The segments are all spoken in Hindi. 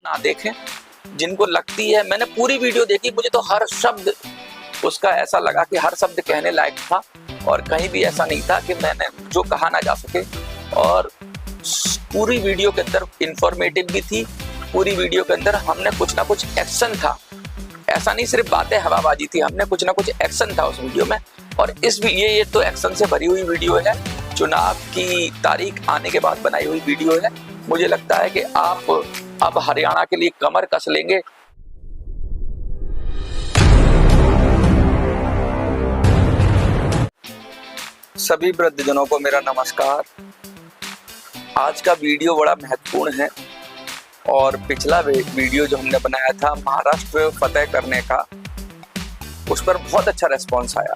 ना देखें। जिनको लगती है, मैंने पूरी वीडियो देखी, मुझे तो हर शब्द उसका ऐसा लगा कि हर शब्द कहने लायक था और कहीं भी ऐसा नहीं था कि मैंने जो कहा ना जा सके। और पूरी वीडियो के अंदर इंफॉर्मेटिव भी थी, पूरी वीडियो के अंदर हमने कुछ ना कुछ एक्शन था, ऐसा नहीं सिर्फ बातें हवाबाजी थी, हमने कुछ ना कुछ एक्शन था उस वीडियो में। और ये तो एक्शन से भरी हुई वीडियो है, चुनाव की तारीख आने के बाद बनाई हुई वीडियो है। मुझे लगता है कि आप अब हरियाणा के लिए कमर कस लेंगे। सभी वृद्धजनों को मेरा नमस्कार। आज का वीडियो बड़ा महत्वपूर्ण है और पिछला वीडियो जो हमने बनाया था महाराष्ट्र फतेह करने का, उस पर बहुत अच्छा रेस्पॉन्स आया।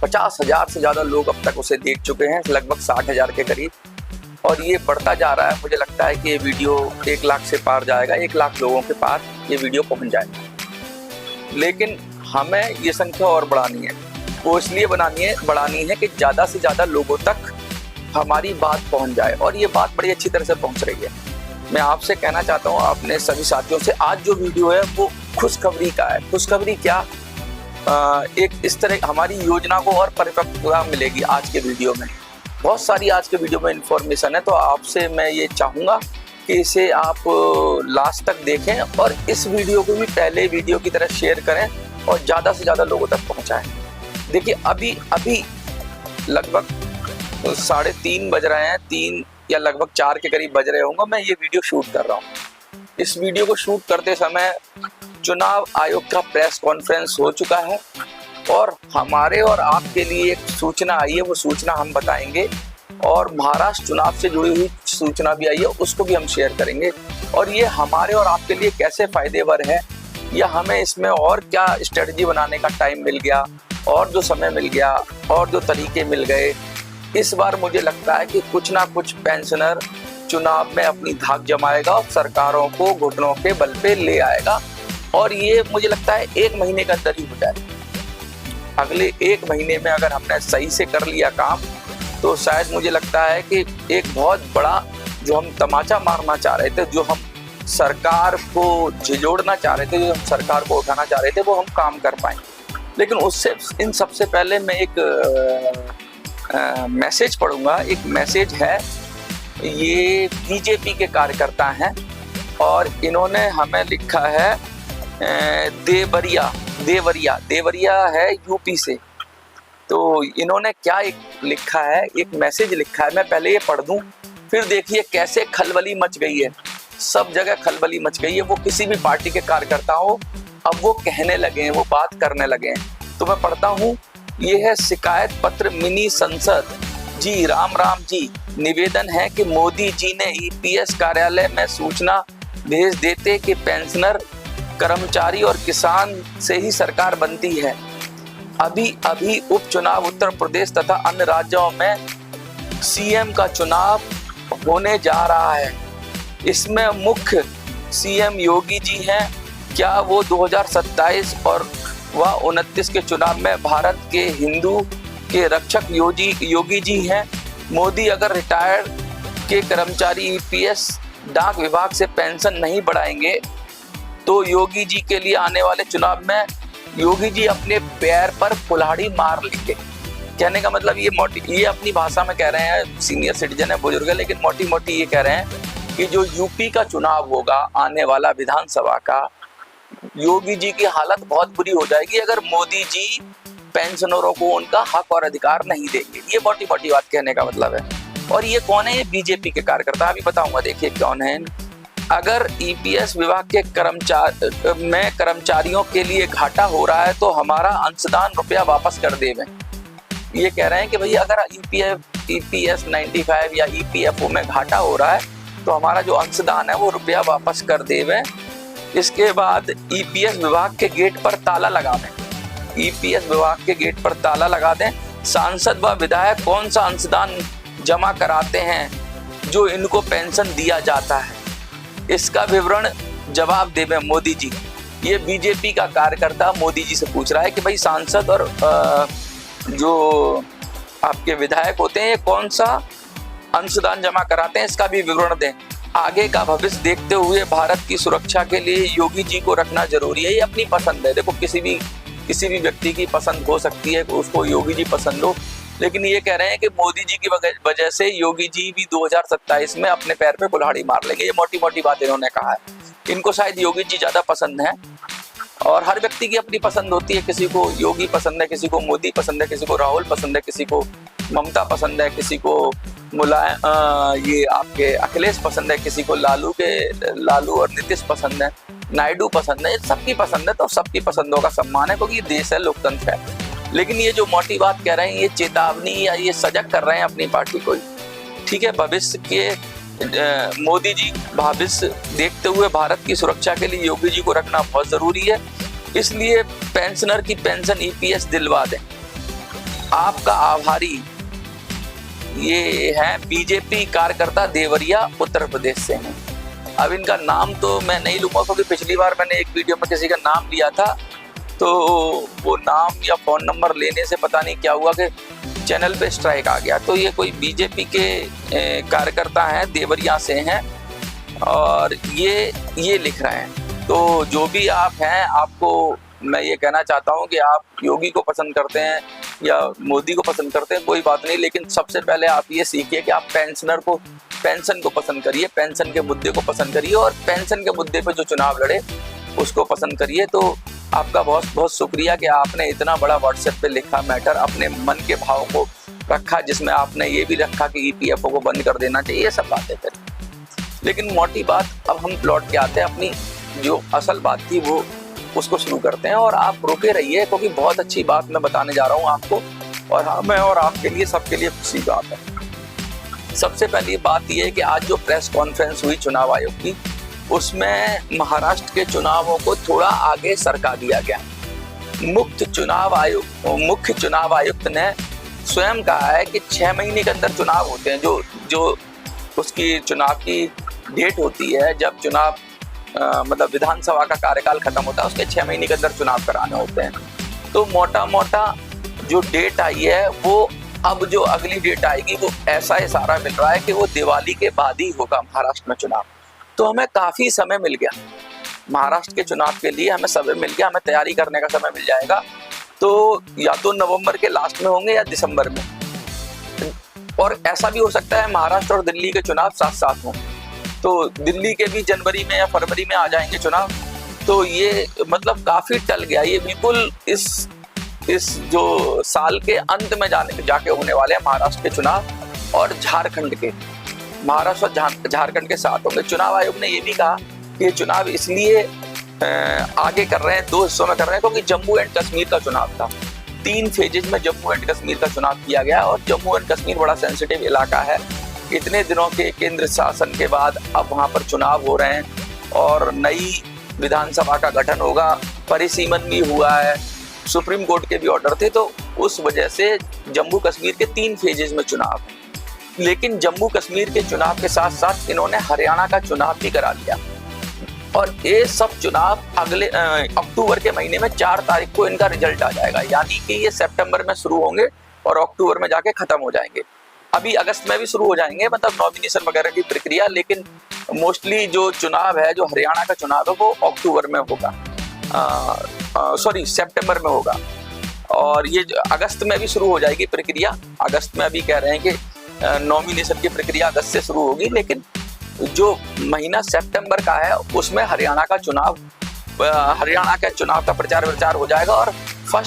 50,000 से ज्यादा लोग अब तक उसे देख चुके हैं, लगभग 60,000 के करीब, और ये बढ़ता जा रहा है। मुझे लगता है कि ये वीडियो 1 लाख से पार जाएगा, 1 लाख लोगों के पार ये वीडियो पहुंच जाएगा। लेकिन हमें ये संख्या और बढ़ानी है। वो इसलिए बढ़ानी है कि ज़्यादा से ज़्यादा लोगों तक हमारी बात पहुंच जाए, और ये बात बड़ी अच्छी तरह से पहुंच रही है। मैं आपसे कहना चाहता हूं, अपने सभी साथियों से, आज जो वीडियो है वो खुशखबरी का है। खुशखबरी क्या, एक इस तरह हमारी योजना को और परिपक्वता मिलेगी। आज के वीडियो में बहुत सारी आज के वीडियो में इंफॉर्मेशन है, तो आपसे मैं ये चाहूँगा कि इसे आप लास्ट तक देखें और इस वीडियो को भी पहले वीडियो की तरह शेयर करें और ज़्यादा से ज़्यादा लोगों तक पहुँचाएं। देखिए अभी लगभग 3:30 बज रहे हैं, 3 या लगभग 4 के करीब बज रहे होंगे, मैं ये वीडियो शूट कर रहा हूँ। इस वीडियो को शूट करते समय चुनाव आयोग का प्रेस कॉन्फ्रेंस हो चुका है और हमारे और आपके लिए एक सूचना आई है, वो सूचना हम बताएंगे। और महाराष्ट्र चुनाव से जुड़ी हुई सूचना भी आई है, उसको भी हम शेयर करेंगे। और ये हमारे और आपके लिए कैसे फायदेवर है, या हमें इसमें और क्या स्ट्रेटजी बनाने का टाइम मिल गया, और जो समय मिल गया, और जो तरीके मिल गए। इस बार मुझे लगता है कि कुछ ना कुछ पेंशनर चुनाव में अपनी धाक जमाएगा और सरकारों को घुटनों के बल पे ले आएगा। और ये मुझे लगता है 1 महीने के अंदर ही हो जाए। अगले 1 महीने में अगर हमने सही से कर लिया काम, तो शायद मुझे लगता है कि एक बहुत बड़ा जो हम तमाचा मारना चाह रहे थे, जो हम सरकार को झिझोड़ना चाह रहे थे, जो हम सरकार को उठाना चाह रहे थे, वो हम काम कर पाएंगे। लेकिन उससे इन सबसे पहले मैं एक मैसेज पढ़ूंगा। एक मैसेज है, ये बीजेपी के कार्यकर्ता हैं और इन्होंने हमें लिखा है, देवरिया है यूपी से। तो इन्होंने क्या लिखा है, एक मैसेज लिखा है, मैं पहले ये पढ़ दूं, फिर देखिए कैसे खलबली मच गई है। सब जगह खलबली मच गई है। वो किसी भी पार्टी के कार्यकर्ता हो, अब वो कहने लगे हैं, वो बात करने लगे हैं। तो मैं पढ़ता हूँ, ये है शिकायत पत्र मिनी संसद जी। राम जी, निवेदन है कि मोदी जी ने ईपीएस कार्यालय में सूचना भेज देते कि पेंशनर, कर्मचारी और किसान से ही सरकार बनती है। अभी उपचुनाव उत्तर प्रदेश तथा अन्य राज्यों में सीएम का चुनाव होने जा रहा है। इसमें मुख्य सीएम योगी जी हैं। क्या वो 2027 और 29 के चुनाव में भारत के हिंदू के रक्षक योगी जी हैं? मोदी अगर रिटायर्ड के कर्मचारी ईपीएस डाक विभाग से पेंशन नहीं बढ़ाएंगे, तो योगी जी के लिए आने वाले चुनाव में योगी जी अपने पैर पर कुल्हाड़ी मार लेंगे। कहने का मतलब ये अपनी भाषा में कह रहे हैं, सीनियर सिटीजन है, बुजुर्ग है, लेकिन मोटी ये कह रहे हैं कि जो यूपी का चुनाव होगा आने वाला विधानसभा का, योगी जी की हालत बहुत बुरी हो जाएगी अगर मोदी जी पेंशनरों को उनका हक और अधिकार नहीं देंगे। ये मोटी बात कहने का मतलब है। और ये कौन है? ये बीजेपी के कार्यकर्ता, अभी बताऊंगा, देखिए कौन है। अगर ईपीएस विभाग के कर्मचारियों के लिए घाटा हो रहा है, तो हमारा अंशदान रुपया वापस कर देवें। ये कह रहे हैं कि भाई अगर ईपीएस 95 या ईपीएफओ में घाटा हो रहा है, तो हमारा जो अंशदान है वो रुपया वापस कर देवें। इसके बाद ईपीएस विभाग के गेट पर ताला लगा दें। ईपीएस विभाग के गेट पर ताला लगा दें। सांसद व विधायक कौन सा अंशदान जमा कराते हैं जो इनको पेंशन दिया जाता है, इसका विवरण जवाब देवें मोदी जी। ये बीजेपी का कार्यकर्ता मोदी जी से पूछ रहा है कि भाई सांसद और जो आपके विधायक होते हैं, ये कौन सा अंशदान जमा कराते हैं, इसका भी विवरण दें। आगे का भविष्य देखते हुए भारत की सुरक्षा के लिए योगी जी को रखना जरूरी है। ये अपनी पसंद है, देखो किसी भी व्यक्ति की पसंद हो सकती है, उसको योगी जी पसंद हो, लेकिन ये कह रहे हैं कि मोदी जी की वजह से योगी जी भी 2027 में अपने पैर पे कुल्हाड़ी मार लेंगे। ये मोटी मोटी बात इन्होंने कहा है। इनको शायद योगी जी ज्यादा पसंद है, और हर व्यक्ति की अपनी पसंद होती है। किसी को योगी पसंद है, किसी को मोदी पसंद है, किसी को राहुल पसंद है, किसी को ममता पसंद है, किसी को ये आपके अखिलेश पसंद है, किसी को लालू और नीतीश पसंद है, नायडू पसंद है। सबकी पसंद है, तो सबकी पसंदों का सम्मान है, क्योंकि ये देश है, लोकतंत्र है। लेकिन ये जो मोटी बात कह रहे हैं, ये चेतावनी या ये सजग कर रहे हैं अपनी पार्टी को। ठीक है, भविष्य के मोदी जी भविष्य देखते हुए भारत की सुरक्षा के लिए योगी जी को रखना बहुत जरूरी है, इसलिए पेंशनर की पेंशन ईपीएस दिलवा दें। आपका आभारी। ये है बीजेपी कार्यकर्ता देवरिया उत्तर प्रदेश से हैं। अब इनका नाम तो मैं नहीं लूंगा, क्योंकि पिछली बार मैंने एक वीडियो में किसी का नाम लिया था, तो वो नाम या फोन नंबर लेने से पता नहीं क्या हुआ कि चैनल पे स्ट्राइक आ गया। तो ये कोई बीजेपी के कार्यकर्ता हैं, देवरिया से हैं, और ये लिख रहे हैं। तो जो भी आप हैं, आपको मैं ये कहना चाहता हूँ कि आप योगी को पसंद करते हैं या मोदी को पसंद करते हैं, कोई बात नहीं, लेकिन सबसे पहले आप ये सीखिए कि आप पेंशन को पसंद करिए, पेंशन के मुद्दे को पसंद करिए, और पेंशन के मुद्दे पे जो चुनाव लड़े उसको पसंद करिए। तो आपका बहुत बहुत शुक्रिया कि आपने इतना बड़ा व्हाट्सएप पे लिखा मैटर, अपने मन के भाव को रखा, जिसमें आपने ये भी रखा कि ईपीएफओ को बंद कर देना चाहिए। ये सब बातें करें, लेकिन मोटी बात अब हम लौट के आते हैं, अपनी जो असल बात थी वो उसको शुरू करते हैं। और आप रुके रहिए, क्योंकि बहुत अच्छी बात मैं बताने जा रहा हूँ आपको, और हाँ, मैं और आपके लिए, सबके लिए खुशी बात है। सबसे पहली बात ये है कि आज जो प्रेस कॉन्फ्रेंस हुई चुनाव आयोग की, उसमें महाराष्ट्र के चुनावों को थोड़ा आगे सरका दिया गया। मुख्य चुनाव आयुक्त ने स्वयं कहा है कि 6 महीने के अंदर चुनाव होते हैं। जो उसकी चुनाव की डेट होती है, जब चुनाव मतलब विधानसभा का कार्यकाल खत्म होता है, उसके 6 महीने के अंदर चुनाव कराने होते हैं। तो मोटा मोटा जो डेट आई है, वो अब जो अगली डेट आएगी, वो ऐसा इशारा मिल रहा है कि वो दिवाली के बाद ही होगा महाराष्ट्र में चुनाव। तो हमें काफी समय मिल गया महाराष्ट्र के चुनाव के लिए, हमें समय मिल गया, हमें तैयारी करने का समय मिल जाएगा। तो या तो नवंबर के लास्ट में होंगे या दिसंबर में, और ऐसा भी हो सकता है महाराष्ट्र और दिल्ली के चुनाव साथ साथ हों। तो दिल्ली के भी जनवरी में या फरवरी में आ जाएंगे चुनाव। तो ये मतलब काफी टल गया, ये बिल्कुल इस जो साल के अंत में जाके होने वाले हैं महाराष्ट्र के चुनाव, और झारखंड के, महाराष्ट्र और झारखंड के साथ होंगे। चुनाव आयोग ने ये भी कहा कि चुनाव इसलिए आगे कर रहे हैं, 2 हिस्सों में कर रहे हैं, क्योंकि जम्मू एंड कश्मीर का चुनाव था। 3 फेजेज में जम्मू एंड कश्मीर का चुनाव किया गया, और जम्मू एंड कश्मीर बड़ा सेंसिटिव इलाका है। इतने दिनों के केंद्र शासन के बाद अब वहाँ पर चुनाव हो रहे हैं, और नई विधानसभा का गठन होगा, परिसीमन भी हुआ है, सुप्रीम कोर्ट के भी ऑर्डर थे। तो उस वजह से जम्मू कश्मीर के 3 फेजेज में चुनाव, लेकिन जम्मू कश्मीर के चुनाव के साथ साथ इन्होंने हरियाणा का चुनाव भी करा लिया, और ये सब चुनाव अगले अक्टूबर के महीने में 4 तारीख को इनका रिजल्ट आ जाएगा। यानी कि ये सितंबर में शुरू होंगे और अक्टूबर में जाके खत्म हो जाएंगे। अभी अगस्त में भी शुरू हो जाएंगे, मतलब नॉमिनेशन वगैरह की प्रक्रिया, लेकिन मोस्टली जो चुनाव है, जो हरियाणा का चुनाव है, वो अक्टूबर में होगा, सितंबर में होगा। और ये अगस्त में भी शुरू हो जाएगी प्रक्रिया। अगस्त में अभी कह रहे हैं कि नॉमिनेशन की प्रक्रिया अगस्त से शुरू होगी, लेकिन जो महीना सितंबर का है उसमें हरियाणा के चुनाव का प्रचार हो जाएगा, और 1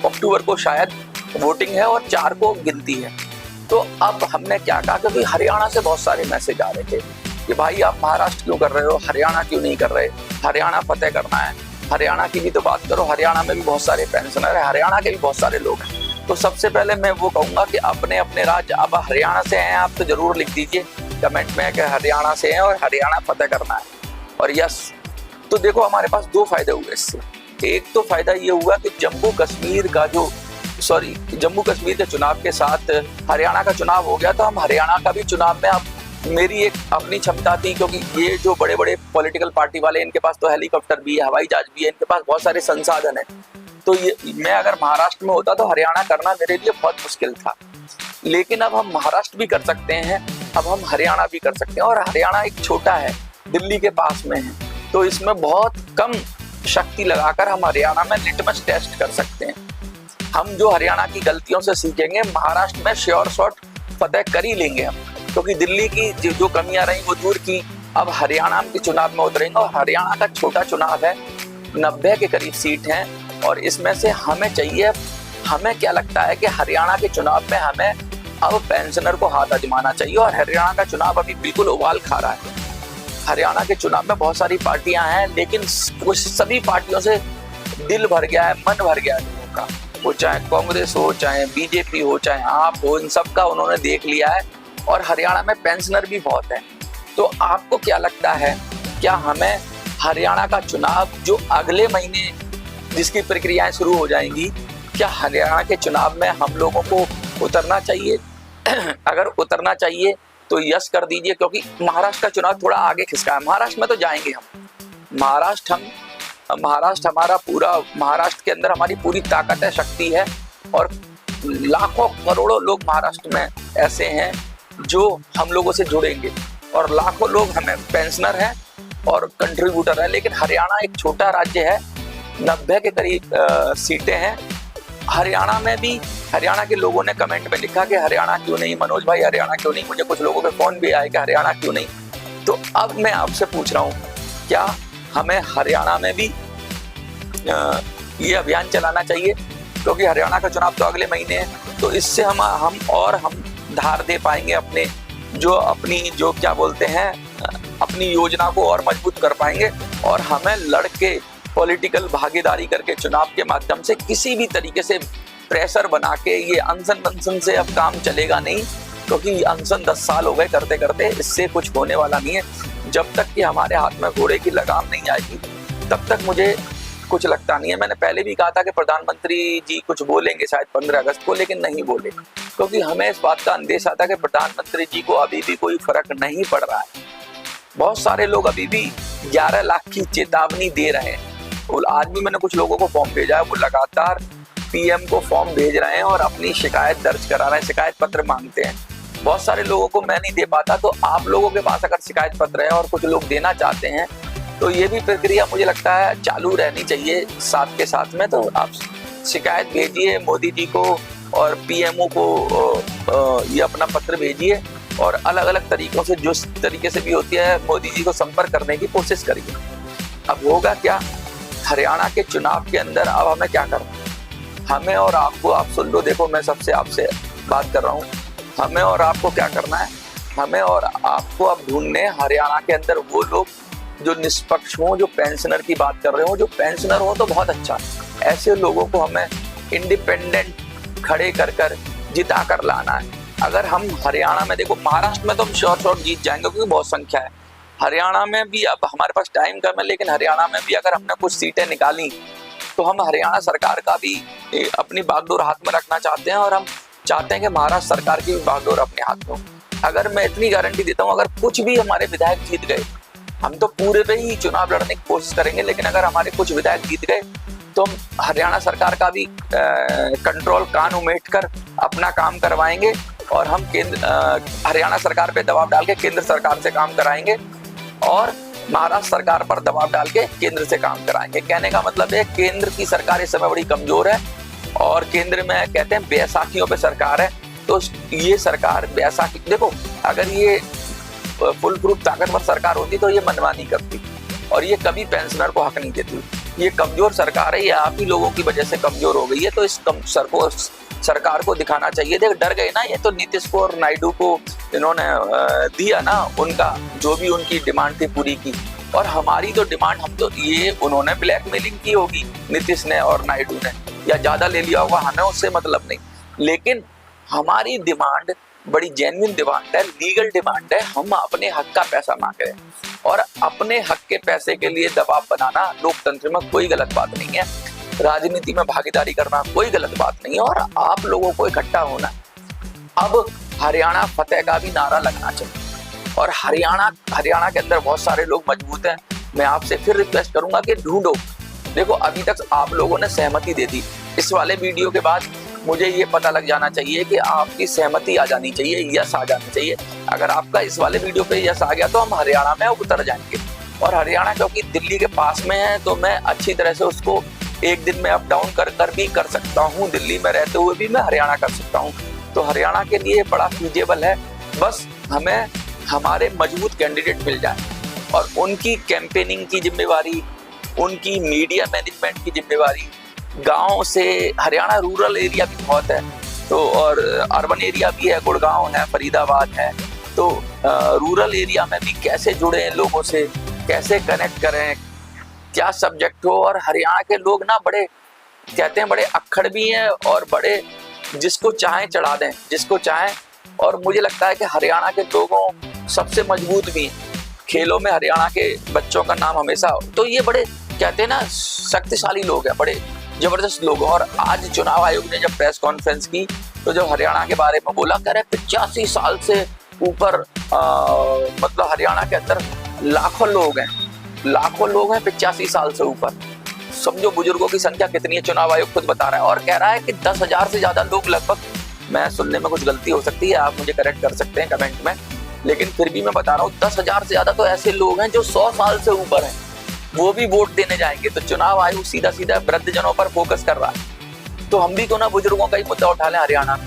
अक्टूबर को शायद वोटिंग है और 4 को गिनती है। तो अब हमने क्या कहा, क्योंकि हरियाणा से बहुत सारे मैसेज आ रहे थे कि भाई आप महाराष्ट्र क्यों कर रहे हो, हरियाणा क्यों नहीं कर रहे, हरियाणा फतेह करना है, हरियाणा की भी तो बात करो, हरियाणा में भी बहुत सारे पेंशनर है, हरियाणा के भी बहुत सारे लोग हैं। तो सबसे पहले मैं वो कहूँगा कि अपने अपने राज्य, अब हरियाणा से हैं आप तो जरूर लिख दीजिए कमेंट में कि हरियाणा से हैं और हरियाणा फतेह करना है, और यस। तो देखो हमारे पास 2 फायदे हुए इससे। एक तो फायदा ये हुआ कि जम्मू कश्मीर के चुनाव के साथ हरियाणा का चुनाव हो गया, तो हम हरियाणा का भी चुनाव में, अब मेरी एक अपनी क्षमता थी, क्योंकि ये जो बड़े बड़े पॉलिटिकल पार्टी वाले, इनके पास तो हेलीकॉप्टर भी है, हवाई जहाज भी है, इनके पास बहुत सारे संसाधन है। तो ये मैं अगर महाराष्ट्र में होता तो हरियाणा करना मेरे लिए बहुत मुश्किल था, लेकिन अब हम महाराष्ट्र भी कर सकते हैं, अब हम हरियाणा भी कर सकते हैं। और हरियाणा एक छोटा है, दिल्ली के पास में है, तो इसमें बहुत कम शक्ति लगाकर हम हरियाणा में लिटमस टेस्ट कर सकते हैं। हम जो हरियाणा की गलतियों से सीखेंगे, महाराष्ट्र में श्योर शॉट फतेह कर ही लेंगे हम, क्योंकि दिल्ली की जो कमियां रही वो दूर की। अब हरियाणा के चुनाव में उतरेंगे और हरियाणा का छोटा चुनाव है, 90 के करीब सीट हैं और इसमें से हमें चाहिए, हमें क्या लगता है कि हरियाणा के चुनाव में हमें अब पेंशनर को हाथ आजमाना चाहिए। और हरियाणा का चुनाव अभी बिल्कुल उबाल खा रहा है। हरियाणा के चुनाव में बहुत सारी पार्टियां हैं, लेकिन कुछ सभी पार्टियों से दिल भर गया है, मन भर गया है लोगों का। वो चाहे कांग्रेस हो, चाहे बीजेपी हो, चाहे आप हो, इन सब का उन्होंने देख लिया है। और हरियाणा में पेंशनर भी बहुत है। तो आपको क्या लगता है, क्या हमें हरियाणा का चुनाव जो अगले महीने जिसकी प्रक्रियाएं शुरू हो जाएंगी, क्या हरियाणा के चुनाव में हम लोगों को उतरना चाहिए? अगर उतरना चाहिए तो यस कर दीजिए, क्योंकि महाराष्ट्र का चुनाव थोड़ा आगे खिसका है। महाराष्ट्र में तो जाएंगे हम, महाराष्ट्र हमारा पूरा, महाराष्ट्र के अंदर हमारी पूरी ताकत है, शक्ति है। और लाखों करोड़ों लोग महाराष्ट्र में ऐसे हैं जो हम लोगों से जुड़ेंगे, और लाखों लोग हमें पेंशनर हैं और कंट्रीब्यूटर है। लेकिन हरियाणा एक छोटा राज्य है, 90 के करीब सीटें हैं। हरियाणा में भी, हरियाणा के लोगों ने कमेंट में लिखा कि हरियाणा क्यों नहीं मनोज भाई, हरियाणा क्यों नहीं। मुझे कुछ लोगों के फोन भी आए कि हरियाणा क्यों नहीं। तो अब मैं आपसे पूछ रहा हूँ, क्या हमें हरियाणा में भी ये अभियान चलाना चाहिए? क्योंकि हरियाणा का चुनाव तो अगले महीने है, तो इससे हम धार दे पाएंगे अपनी क्या बोलते हैं, अपनी योजना को और मजबूत कर पाएंगे। और हमें लड़के पॉलिटिकल भागीदारी करके चुनाव के माध्यम से किसी भी तरीके से प्रेशर बना के, ये अनशन वनशन से अब काम चलेगा नहीं, क्योंकि अनशन 10 साल हो गए करते करते, इससे कुछ होने वाला नहीं है। जब तक कि हमारे हाथ में घोड़े की लगाम नहीं आएगी, तब तक मुझे कुछ लगता नहीं है। मैंने पहले भी कहा था कि प्रधानमंत्री जी कुछ बोलेंगे शायद 15 अगस्त को, लेकिन नहीं बोले, क्योंकि हमें इस बात का अंदेशा था कि प्रधानमंत्री जी को अभी भी कोई फर्क नहीं पड़ रहा है। बहुत सारे लोग अभी भी 11 लाख की चेतावनी दे रहे हैं। आज भी मैंने कुछ लोगों को फॉर्म भेजा है, वो लगातार पीएम को फॉर्म भेज रहे हैं और अपनी शिकायत दर्ज करा रहे हैं, शिकायत पत्र मांगते हैं। बहुत सारे लोगों को मैं नहीं दे पाता, तो आप लोगों के पास अगर शिकायत पत्र है और कुछ लोग देना चाहते हैं, तो ये भी प्रक्रिया मुझे लगता है चालू रहनी चाहिए साथ के साथ में। तो आप शिकायत भेजिए मोदी जी को और पीएमओ को, ये अपना पत्र भेजिए और अलग अलग तरीकों से, जो तरीके से भी होती है, मोदी जी को संपर्क करने की कोशिश करिए। अब होगा क्या, हरियाणा के चुनाव के अंदर अब हमें क्या करना है? हमें और आपको, आप सुन लो, देखो मैं सबसे आपसे बात कर रहा हूँ, हमें और आपको क्या करना है? हमें और आपको अब ढूंढने हरियाणा के अंदर वो लोग जो निष्पक्ष हों, जो पेंशनर की बात कर रहे हो, जो पेंशनर हो तो बहुत अच्छा, ऐसे लोगों को हमें इंडिपेंडेंट खड़े कर जिता कर लाना है। अगर हम हरियाणा में, देखो महाराष्ट्र में तो हम शॉर्ट जीत जाएंगे क्योंकि बहुत संख्या है। हरियाणा में भी अब हमारे पास टाइम कम है, लेकिन हरियाणा में भी अगर हमने कुछ सीटें निकाली तो हम हरियाणा सरकार का भी अपनी बागडोर हाथ में रखना चाहते हैं, और हम चाहते हैं कि महाराष्ट्र सरकार की भी बागडोर अपने हाथ में। अगर मैं इतनी गारंटी देता हूँ, अगर कुछ भी हमारे विधायक जीत गए, हम तो पूरे पे ही चुनाव लड़ने की कोशिश करेंगे, लेकिन अगर हमारे कुछ विधायक जीत गए तो हम हरियाणा सरकार का भी कंट्रोल कान उमेट कर अपना काम करवाएंगे, और हम हरियाणा सरकार पे दबाव डाल के केंद्र सरकार से काम कराएंगे, और महाराष्ट्र सरकार पर दबाव डाल के केंद्र से काम कराएंगे। कहने का मतलब है, केंद्र की सरकार इस समय बड़ी कमजोर है, और केंद्र में कहते हैं बैसाखियों पे सरकार है। तो ये सरकार बैसाखी, देखो अगर ये फुल प्रूफ ताकतवर सरकार होती तो ये मनमानी करती, और ये कभी पेंशनर को हक नहीं देती। ये कमजोर सरकार है, ये आप ही लोगों की वजह से कमजोर हो गई है। तो इस सरकार को दिखाना चाहिए। देख, डर गए ना ये तो, नीतीश को और नायडू को इन्होंने दिया ना, उनका जो भी उनकी डिमांड थी पूरी की। और हमारी तो डिमांड, हम तो, ये उन्होंने ब्लैकमेलिंग की होगी नीतीश ने और नायडू ने, या ज्यादा ले लिया होगा, हमें उससे मतलब नहीं। लेकिन हमारी डिमांड बड़ी जेन्युइन डिमांड है, लीगल डिमांड है। हम अपने हक का पैसा मांग रहे हैं, और अपने हक के पैसे के लिए दबाव बनाना लोकतंत्र में कोई गलत बात नहीं है। राजनीति में भागीदारी करना कोई गलत बात नहीं है, और आप लोगों को इकट्ठा होना। अब हरियाणा फतेह का भी नारा लगना चाहिए, और हरियाणा के अंदर बहुत सारे लोग मजबूत हैं। मैं आपसे फिर रिक्वेस्ट करूंगा कि ढूंढो। देखो अभी तक आप लोगों ने सहमति दे दी, इस वाले वीडियो के बाद मुझे ये पता लग जाना चाहिए कि आपकी सहमति आ जानी चाहिए, यस आ जाना चाहिए। अगर आपका इस वाले वीडियो पे यस आ गया तो हम हरियाणा में उतर जाएंगे। और हरियाणा क्योंकि दिल्ली के पास में है तो मैं अच्छी तरह से उसको एक दिन में अप डाउन कर भी कर सकता हूँ। दिल्ली में रहते हुए भी मैं हरियाणा कर सकता हूँ। तो हरियाणा के लिए बड़ा फीजेबल है। बस हमें हमारे मजबूत कैंडिडेट मिल जाए और उनकी कैंपेनिंग की जिम्मेवारी, उनकी मीडिया मैनेजमेंट की जिम्मेवारी, गांव से हरियाणा रूरल एरिया भी बहुत है तो और अर्बन एरिया भी है, गुड़गांव है, फरीदाबाद है। तो रूरल एरिया में भी कैसे जुड़े लोगों से, कैसे कनेक्ट करें, क्या सब्जेक्ट हो। और हरियाणा के लोग ना बड़े कहते हैं, बड़े अक्खड़ भी हैं और बड़े जिसको चाहें चढ़ा दें, जिसको चाहें। और मुझे लगता है कि हरियाणा के लोगों सबसे मजबूत भी हैं। खेलों में हरियाणा के बच्चों का नाम हमेशा, तो ये बड़े कहते हैं ना शक्तिशाली लोग हैं, बड़े जबरदस्त लोग। और आज चुनाव आयोग ने जब प्रेस कॉन्फ्रेंस की तो जब हरियाणा के बारे में बोला, कह रहे 85 साल से ऊपर मतलब हरियाणा के अंदर लाखों लोग हैं 85 साल से ऊपर। समझो बुजुर्गों की संख्या कितनी है, चुनाव आयोग खुद बता रहा है। और कह रहा है कि 10,000 से ज्यादा लोग लगभग, मैं सुनने में कुछ गलती हो सकती है, आप मुझे करेक्ट कर सकते हैं कमेंट में, लेकिन फिर भी मैं बता रहा हूँ 10,000 से ज्यादा तो ऐसे लोग हैं जो 100 साल से ऊपर हैं, वो भी वोट देने जाएंगे। तो चुनाव आयोग सीधा सीधा वृद्धजनों पर फोकस कर रहा है। तो हम भी तो ना बुजुर्गों का ही मुद्दा उठा लें हरियाणा में।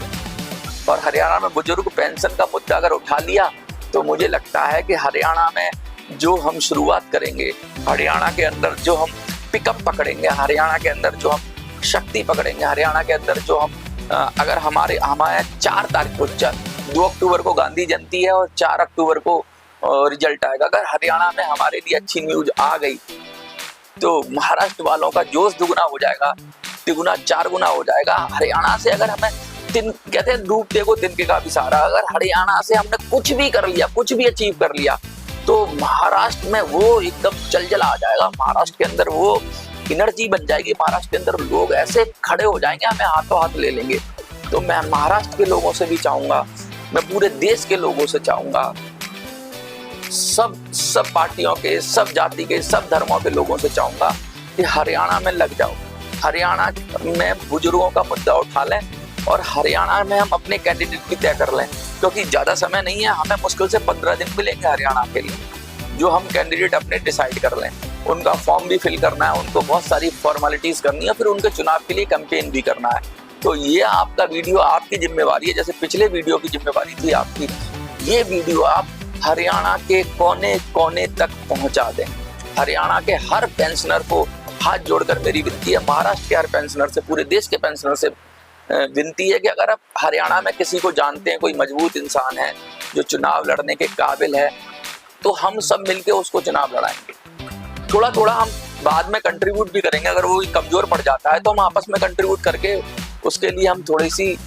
और हरियाणा में बुजुर्ग पेंशन का मुद्दा अगर उठा लिया तो मुझे लगता है कि हरियाणा में जो हम शुरुआत करेंगे, हरियाणा के अंदर जो हम पिकअप पकड़ेंगे, हरियाणा के अंदर जो हम शक्ति पकड़ेंगे, हरियाणा के अंदर जो हम अगर हमारे 4 तारीख को 2 अक्टूबर को गांधी जयंती है और 4 अक्टूबर को रिजल्ट आएगा। अगर हरियाणा में हमारे लिए अच्छी न्यूज आ गई तो महाराष्ट्र वालों का जोश दुगना हो जाएगा, तिगुना 4 गुना हो जाएगा। हरियाणा से अगर हमें कहते हैं डूबते को तिनके का भी सहारा, अगर हरियाणा से हमने कुछ भी कर लिया, कुछ भी अचीव कर लिया तो महाराष्ट्र में वो एकदम चलजला आ जाएगा। महाराष्ट्र के अंदर वो एनर्जी बन जाएगी, महाराष्ट्र के अंदर लोग ऐसे खड़े हो जाएंगे, हमें हाथों हाथ ले लेंगे। तो मैं महाराष्ट्र के लोगों से भी चाहूंगा, मैं पूरे देश के लोगों से चाहूंगा, सब पार्टियों के, सब जाति के, सब धर्मों के लोगों से चाहूंगा कि हरियाणा में लग जाओ, हरियाणा में बुजुर्गों का मुद्दा उठा लें और हरियाणा में हम अपने कैंडिडेट भी तय कर लें। क्योंकि ज्यादा समय नहीं है, हमें मुश्किल से 15 दिन मिलेंगे हरियाणा के लिए, जो हम कैंडिडेट अपने डिसाइड कर लें। उनका फॉर्म भी फिल करना है, उनको बहुत सारी फॉर्मेलिटीज करनी है, फिर उनके चुनाव के लिए कैंपेन भी करना है। तो ये आपका वीडियो, आपकी जिम्मेवारी है, जैसे पिछले वीडियो की जिम्मेवारी थी आपकी, ये वीडियो आप हरियाणा के कोने कोने तक पहुंचा दें। हरियाणा के हर पेंशनर को हाथ जोड़कर मेरी विनती है, महाराष्ट्र के हर पेंशनर से, पूरे देश के पेंशनर से विनती है कि अगर आप हरियाणा में किसी को जानते हैं, कोई मजबूत इंसान है जो चुनाव लड़ने के काबिल है, तो हम सब मिलके उसको चुनाव लड़ाएंगे। थोड़ा थोड़ा हम बाद में कंट्रीब्यूट भी करेंगे, अगर वो कमजोर पड़ जाता है तो हम आपस में कंट्रीब्यूट करके उसके लिए हम थोड़ी सी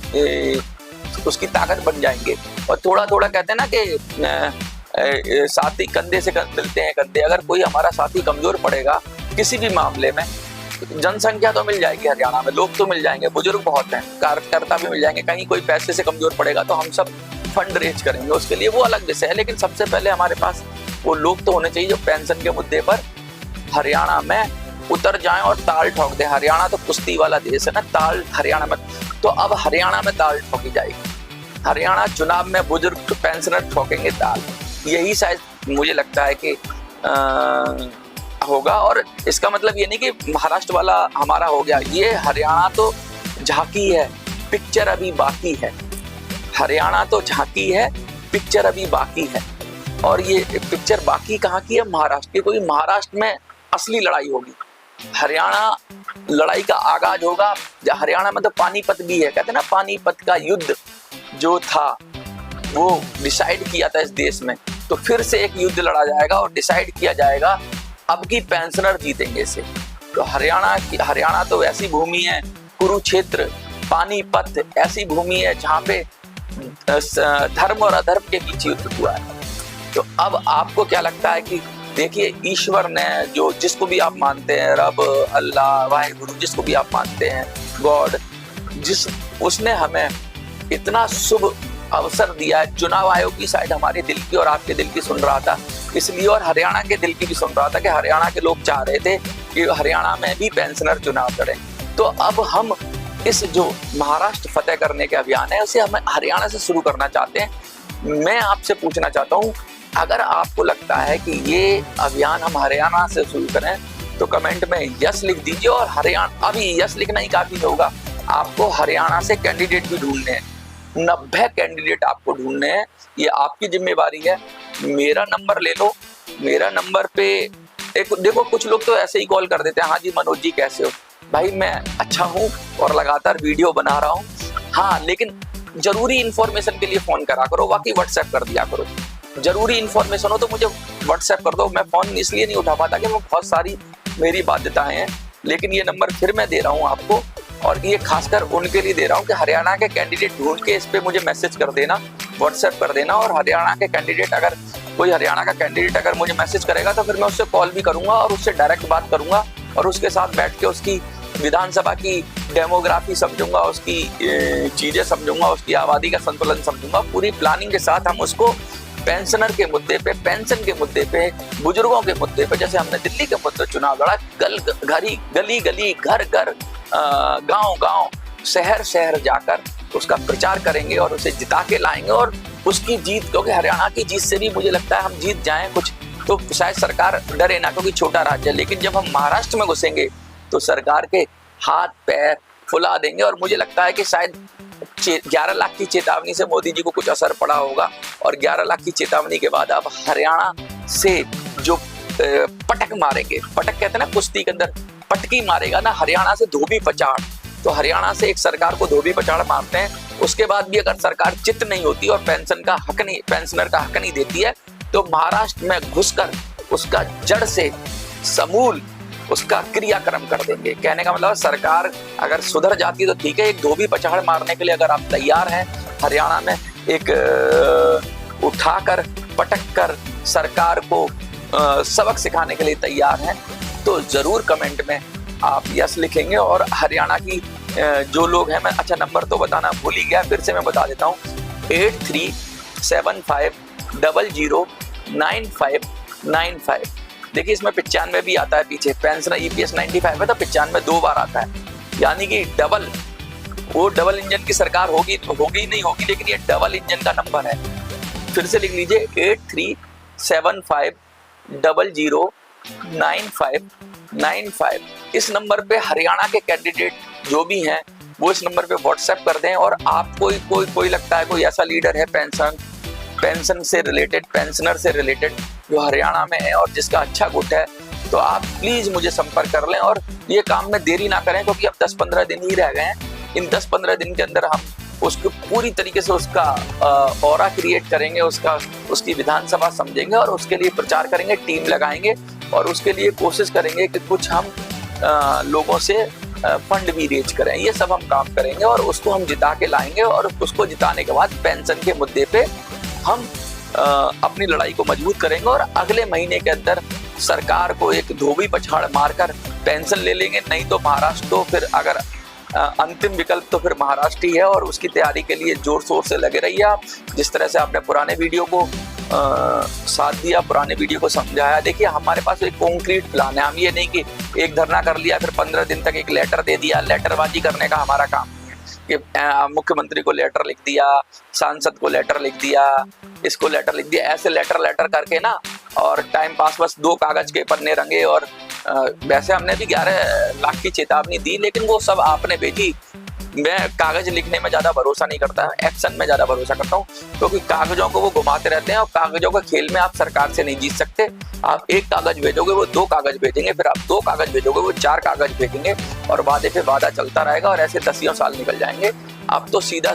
उसकी ताकत बन जाएंगे। और थोड़ा थोड़ा कहते हैं ना कि साथी कंधे से मिलते हैं कंधे। अगर कोई हमारा साथी कमजोर पड़ेगा किसी भी मामले में, जनसंख्या तो मिल जाएगी हरियाणा में, लोग तो मिल जाएंगे, बुजुर्ग बहुत हैं, कार्यकर्ता भी मिल जाएंगे। कहीं कोई पैसे से कमजोर पड़ेगा तो हम सब फंड रेज करेंगे उसके लिए, वो अलग विषय है। लेकिन सबसे पहले हमारे पास वो लोग तो होने चाहिए जो पेंशन के मुद्दे पर हरियाणा में उतर जाएं और ताल ठोक दें। हरियाणा तो कुश्ती वाला देश है ना, ताल हरियाणा में, तो अब हरियाणा में ताल ठोकी जाएगी। हरियाणा चुनाव में बुजुर्ग पेंशनर ठोकेंगे ताल, यही शायद मुझे लगता है कि होगा। और इसका मतलब ये नहीं कि महाराष्ट्र वाला हमारा हो गया, ये हरियाणा तो झांकी है, पिक्चर अभी बाकी है। हरियाणा तो झांकी है, पिक्चर अभी बाकी है। और ये पिक्चर बाकी कहाँ की है? महाराष्ट्र की। कोई महाराष्ट्र में असली लड़ाई होगी, हरियाणा लड़ाई का आगाज होगा। हरियाणा में तो पानीपत भी है, कहते हैं ना पानीपत का युद्ध जो था वो डिसाइड किया था इस देश में, तो फिर से एक युद्ध लड़ा जाएगा और डिसाइड किया जाएगा अब की पेंशनर जीतेंगे से। तो हरियाणा तो ऐसी भूमि है, कुरुक्षेत्र, पानीपत ऐसी भूमि है जहाँ पे धर्म और अधर्म के बीच युद्ध हुआ है। तो अब आपको क्या लगता है कि देखिए, ईश्वर ने जो जिसको भी आप मानते हैं, रब, अल्लाह, वाहिगुरु, जिसको भी आप मानते हैं, गॉड, उसने हमें इतना शुभ अवसर दिया है। चुनाव आयोग की साइड हमारे दिल की और आपके दिल की सुन रहा था इसलिए, और हरियाणा के दिल की भी सुन रहा था कि हरियाणा के लोग चाह रहे थे कि हरियाणा में भी पेंशनर चुनाव लड़ें। तो अब हम इस जो महाराष्ट्र फतेह करने के अभियान है उसे हम हरियाणा से शुरू करना चाहते हैं। मैं आपसे पूछना चाहता हूँ, अगर आपको लगता है कि ये अभियान हम हरियाणा से शुरू करें तो कमेंट में यस लिख दीजिए। और हरियाणा, अभी यस लिखना ही काफी होगा, आपको हरियाणा से कैंडिडेट भी ढूंढने हैं। 90 कैंडिडेट आपको ढूंढने हैं, ये आपकी जिम्मेवारी है। मेरा नंबर ले लो, मेरा नंबर पे एक देखो, कुछ लोग तो ऐसे ही कॉल कर देते हैं, हाँ जी मनोज जी कैसे हो। भाई मैं अच्छा हूँ और लगातार वीडियो बना रहा हूँ, हाँ लेकिन जरूरी इंफॉर्मेशन के लिए फोन करा करो, बाकी व्हाट्सएप कर दिया करो। जरूरी इंफॉर्मेशन हो तो मुझे व्हाट्सएप कर दो। मैं फोन इसलिए नहीं उठा पाता कि मैं बहुत सारी मेरी बाध्यताएं हैं, लेकिन ये नंबर फिर मैं दे रहा हूँ आपको, और ये खासकर उनके लिए दे रहा हूँ कि हरियाणा के कैंडिडेट ढूंढ के इस पे मुझे मैसेज कर देना, व्हाट्सएप कर देना। और हरियाणा के कैंडिडेट, अगर कोई हरियाणा का कैंडिडेट अगर मुझे मैसेज करेगा तो फिर मैं उससे कॉल भी करूंगा और उससे डायरेक्ट बात करूंगा और उसके साथ बैठ के उसकी विधानसभा की डेमोग्राफी समझूंगा, उसकी चीजें समझूंगा, उसकी आबादी का संतुलन समझूंगा। पूरी प्लानिंग के साथ हम उसको पेंशनर के मुद्दे पे, पेंशन के मुद्दे पे, बुजुर्गों के मुद्दे पे, जैसे हमने दिल्ली के मुद्दे चुनाव लड़ा, गली गली, घर घर, गांव गांव, शहर शहर जाकर उसका प्रचार करेंगे और उसे जिता के लाएंगे। और उसकी जीत, क्योंकि हरियाणा की जीत से भी मुझे लगता है हम जीत जाएं कुछ तो शायद सरकार डरे ना, क्योंकि छोटा राज्य है। लेकिन जब हम महाराष्ट्र में घुसेंगे तो सरकार के हाथ पैर फुला देंगे। और मुझे लगता है कि शायद 11 लाख की चेतावनी से मोदी जी को कुछ असर पड़ा होगा, और 11 लाख की चेतावनी के बाद अब हरियाणा से जो पटक मारेंगे, पटक कहते हैं ना कुश्ती के अंदर, पटकी मारेगा ना हरियाणा से धोबी पछाड़, तो हरियाणा से एक सरकार को धोबी पछाड़ मारते हैं। उसके बाद भी अगर सरकार चित नहीं होती और पेंशनर का हक नहीं देती है, तो महाराष्ट्र में घुसकर उसका जड़ से समूल उसका क्रियाक्रम कर देंगे। कहने का मतलब सरकार अगर सुधर जाती तो ठीक है, एक धोबी पछाड़ मारने के लिए अगर आप तैयार हैं, हरियाणा में एक उठाकर पटक कर सरकार को सबक सिखाने के लिए तैयार हैं, तो जरूर कमेंट में आप यस लिखेंगे। और हरियाणा की जो लोग हैं, मैं अच्छा नंबर तो बताना भूल ही गया, फिर से मैं बता देता हूँ, 8375009595। देखिए इसमें 95 भी आता है पीछे, पेंशन EPS 95 है तो 95 2 बार आता है, यानी कि डबल, वो डबल इंजन की सरकार होगी तो होगी नहीं होगी, लेकिन ये डबल इंजन का नंबर है। फिर से लिख लीजिए 8375009595। इस नंबर पे हरियाणा के कैंडिडेट जो भी हैं वो इस नंबर पे व्हाट्सएप कर दें। और आप कोई लगता है कोई ऐसा लीडर है पेंशन से रिलेटेड, पेंशनर से रिलेटेड जो हरियाणा में है और जिसका अच्छा गुट है, तो आप प्लीज मुझे संपर्क कर लें। और ये काम में देरी ना करें, क्योंकि अब 10-15 दिन ही रह गए हैं। इन 10-15 दिन के अंदर हम उसको पूरी तरीके से उसका ऑरा क्रिएट करेंगे, उसकी विधानसभा समझेंगे और उसके लिए प्रचार करेंगे, टीम लगाएंगे और उसके लिए कोशिश करेंगे कि कुछ हम लोगों से फंड भी रेज करें। ये सब हम काम करेंगे और उसको हम जिता के लाएंगे। और उसको जिताने के बाद पेंशन के मुद्दे पे हम अपनी लड़ाई को मजबूत करेंगे और अगले महीने के अंदर सरकार को एक धोबी पछाड़ मारकर पेंशन ले लेंगे। नहीं तो महाराष्ट्र, तो फिर अगर अंतिम विकल्प तो फिर महाराष्ट्र ही है। और उसकी तैयारी के लिए जोर शोर से लगे रहिए आप। जिस तरह से आपने पुराने वीडियो को साथ दिया, पुराने वीडियो को समझाया, देखिए हमारे पास एक कॉन्क्रीट प्लान है। हम ये नहीं कि एक धरना कर लिया फिर 15 दिन तक एक लेटर दे दिया। लेटरबाजी करने का हमारा काम कि मुख्यमंत्री को लेटर लिख दिया, सांसद को लेटर लिख दिया, इसको लेटर लिख दिया, ऐसे लेटर करके ना, और टाइम पास बस 2 कागज के पन्ने रंगे। और वैसे हमने भी 11 लाख की चेतावनी दी, लेकिन वो सब आपने भेजी। मैं कागज लिखने में ज्यादा भरोसा नहीं करता, एक्शन में ज्यादा भरोसा करता हूँ, क्योंकि कागजों को वो घुमाते रहते हैं और कागजों के खेल में आप सरकार से नहीं जीत सकते। आप एक कागज भेजोगे वो 2 कागज भेजेंगे, फिर आप 2 कागज भेजोगे वो 4 कागज भेजेंगे, और वादे पे वादा चलता रहेगा और ऐसे 10 साल निकल जाएंगे। अब तो सीधा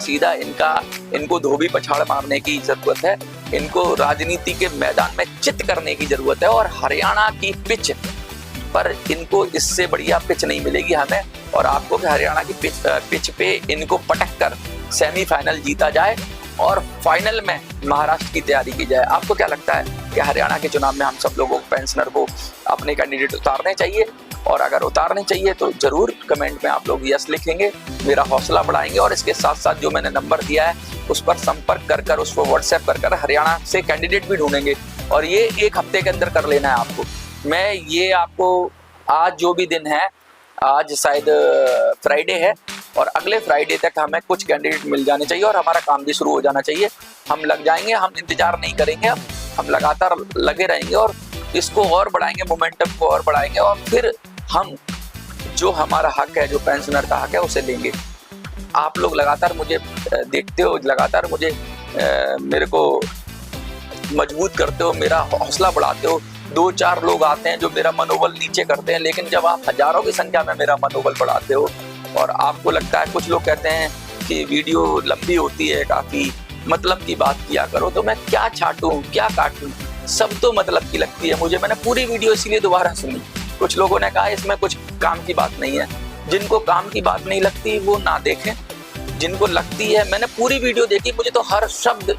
इनको धोबी पछाड़ मारने की जरूरत है, इनको राजनीति के मैदान में चित करने की जरूरत है। और हरियाणा की पिच पर इनको इससे बढ़िया पिच नहीं मिलेगी हमें और आपको कि हरियाणा की पिच पे इनको पटक कर सेमीफाइनल जीता जाए और फाइनल में महाराष्ट्र की तैयारी की जाए। आपको क्या लगता है कि हरियाणा के चुनाव में हम सब लोगों को, पेंशनर को अपने कैंडिडेट उतारने चाहिए? और अगर उतारने चाहिए तो जरूर कमेंट में आप लोग यस लिखेंगे, मेरा हौसला बढ़ाएंगे। और इसके साथ साथ जो मैंने नंबर दिया है उस पर संपर्क कर उसको व्हाट्सएप कर हरियाणा से कैंडिडेट भी ढूंढेंगे। और ये 1 हफ्ते के अंदर कर लेना है आपको। मैं ये आपको आज जो भी दिन है, आज शायद फ्राइडे है और अगले फ्राइडे तक हमें कुछ कैंडिडेट मिल जाने चाहिए और हमारा काम भी शुरू हो जाना चाहिए। हम लग जाएंगे, हम इंतजार नहीं करेंगे, हम लगातार लगे रहेंगे और इसको और बढ़ाएंगे, मोमेंटम को और बढ़ाएंगे और फिर हम जो हमारा हक है, जो पेंशनर का हक है, उसे लेंगे। आप लोग लगातार मुझे देखते हो, लगातार मुझे मेरे को मजबूत करते हो, मेरा हौसला बढ़ाते हो। 2-4 लोग आते हैं जो मेरा मनोबल नीचे करते हैं, लेकिन जब आप हजारों की संख्या में मेरा मनोबल बढ़ाते हो और आपको लगता है, कुछ लोग कहते हैं कि वीडियो लंबी होती है, काफी मतलब की बात किया करो, तो मैं क्या छाटूं, क्या काटूं, सब तो मतलब की लगती है मुझे। मैंने पूरी वीडियो इसीलिए दोबारा सुनी। कुछ लोगों ने कहा इसमें कुछ काम की बात नहीं है। जिनको काम की बात नहीं लगती वो ना देखें, जिनको लगती है, मैंने पूरी वीडियो देखी, मुझे तो हर शब्द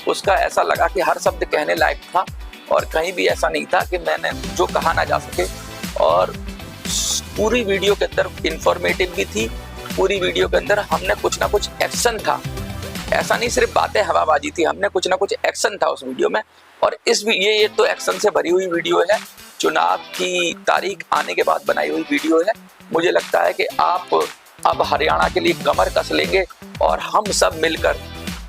उसका ऐसा लगा कि हर शब्द कहने लायक था और कहीं भी ऐसा नहीं था कि मैंने जो कहा ना जा सके। और पूरी वीडियो के अंदर इंफॉर्मेटिव भी थी, पूरी वीडियो के अंदर हमने कुछ ना कुछ एक्शन था, ऐसा नहीं सिर्फ बातें हवाबाजी थी, हमने कुछ ना कुछ एक्शन था उस वीडियो में। और ये तो एक्शन से भरी हुई वीडियो है, चुनाव की तारीख आने के बाद बनाई हुई वीडियो है। मुझे लगता है कि आप अब हरियाणा के लिए कमर कस लेंगे और हम सब मिलकर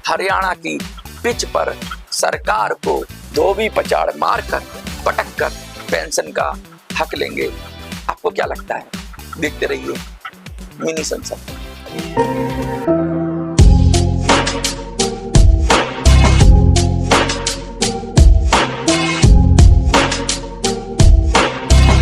हरियाणा की पिच पर सरकार को धोबी पछाड़ मारकर, पटक कर पेंशन का हक लेंगे। आपको क्या लगता है? देखते रहिए मिनी संसद।